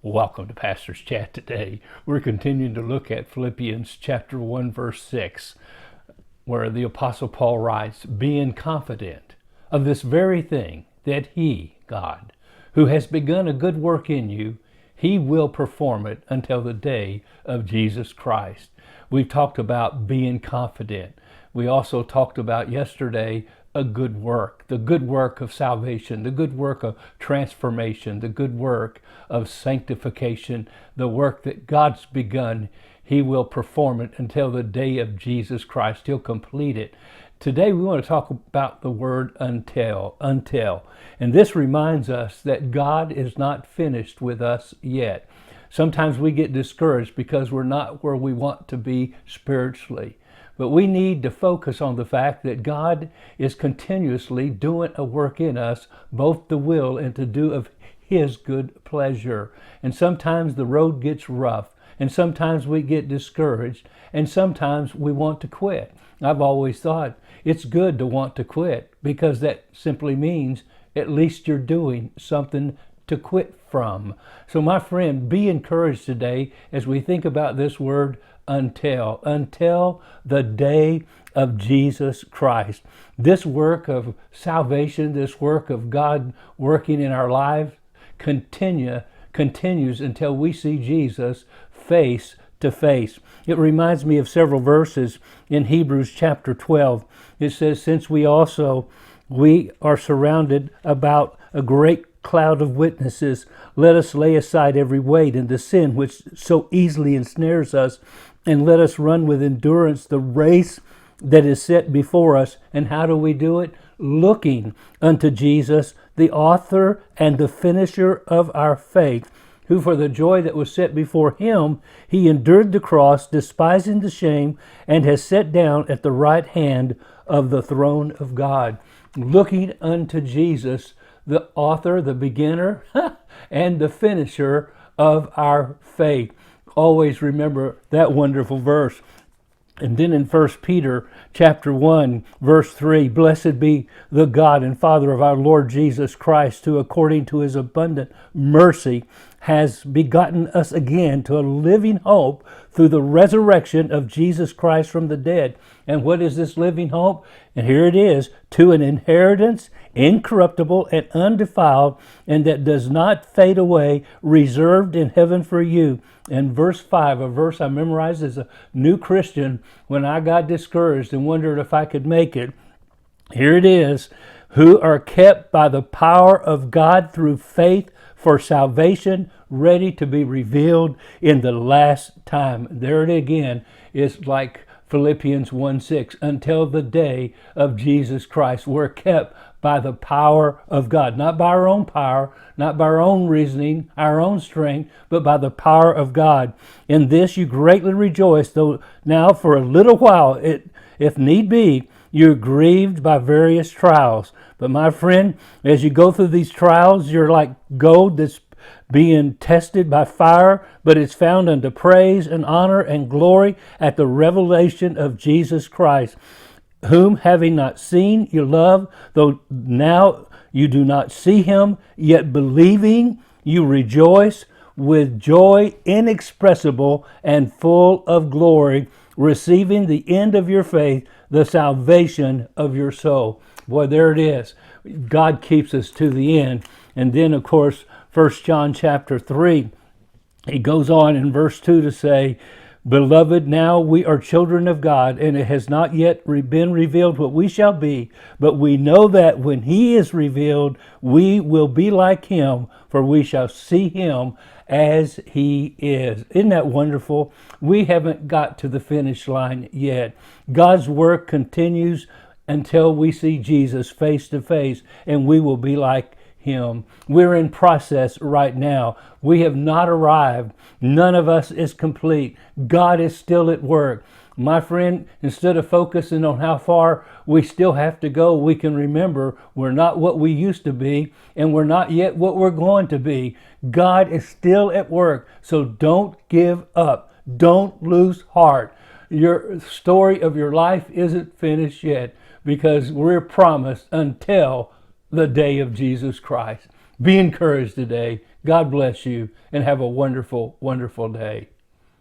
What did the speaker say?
Welcome to Pastor's Chat today. We're continuing to look at Philippians chapter 1, verse 6, where the Apostle Paul writes, being confident of this very thing, that he, God, who has begun a good work in you, he will perform it until the day of Jesus Christ. We've talked about being confident. We also talked about yesterday a good work, the good work of salvation, the good work of transformation, the good work of sanctification, the work that God's begun. He will perform it until the day of Jesus Christ. He'll complete it. Today we want to talk about the word until. And this reminds us that God is not finished with us yet. Sometimes we get discouraged because we're not where we want to be spiritually. But we need to focus on the fact that God is continuously doing a work in us, both to will and to do of His good pleasure. And sometimes the road gets rough, and sometimes we get discouraged, and sometimes we want to quit. I've always thought it's good to want to quit, because that simply means at least you're doing something to quit from. So my friend, be encouraged today as we think about this word until the day of Jesus Christ. This work of salvation, this work of God working in our lives continues until we see Jesus face to face. It reminds me of several verses in Hebrews chapter 12. It says, since we are surrounded about a great cloud of witnesses, let us lay aside every weight and the sin which so easily ensnares us, and let us run with endurance the race that is set before us. And how do we do it? Looking unto Jesus, the author and the finisher of our faith, who for the joy that was set before him, he endured the cross, despising the shame, and has sat down at the right hand of the throne of God. Looking unto Jesus, the author, the beginner, and the finisher of our faith. Always remember that wonderful verse. And then in 1 Peter chapter 1, verse 3, blessed be the God and Father of our Lord Jesus Christ, who according to his abundant mercy has begotten us again to a living hope through the resurrection of Jesus Christ from the dead. And what is this living hope? And here it is, to an inheritance incorruptible and undefiled, and that does not fade away, reserved in heaven for you. And verse 5, a verse I memorized as a new Christian when I got discouraged and wondered if I could make it. Here it is, who are kept by the power of God through faith for salvation, ready to be revealed in the last time. There it again is, like Philippians 1:6, until the day of Jesus Christ. We're kept by the power of God, not by our own power, not by our own reasoning, our own strength, but by the power of God. In this you greatly rejoice, though now for a little while, if need be, you're grieved by various trials. But my friend, as you go through these trials, you're like gold that's being tested by fire, but it's found unto praise and honor and glory at the revelation of Jesus Christ, whom having not seen you love, though now you do not see him, yet believing you rejoice with joy inexpressible and full of glory, receiving the end of your faith, the salvation of your soul. Boy, there it is. God keeps us to the end. And then, of course, 1 John chapter 3, he goes on in verse 2 to say, beloved, now we are children of God, and it has not yet been revealed what we shall be, but we know that when he is revealed, we will be like him, for we shall see him as he is. Isn't that wonderful? We haven't got to the finish line yet. God's work continues until we see Jesus face to face, and we will be like him. We're in process right now. We have not arrived. None of us is complete. God is still at work. My friend, instead of focusing on how far we still have to go, we can remember we're not what we used to be, and we're not yet what we're going to be. God is still at work. So don't give up. Don't lose heart. Your story of your life isn't finished yet, because we're promised until the day of Jesus Christ. Be encouraged today. God bless you, and have a wonderful, wonderful day.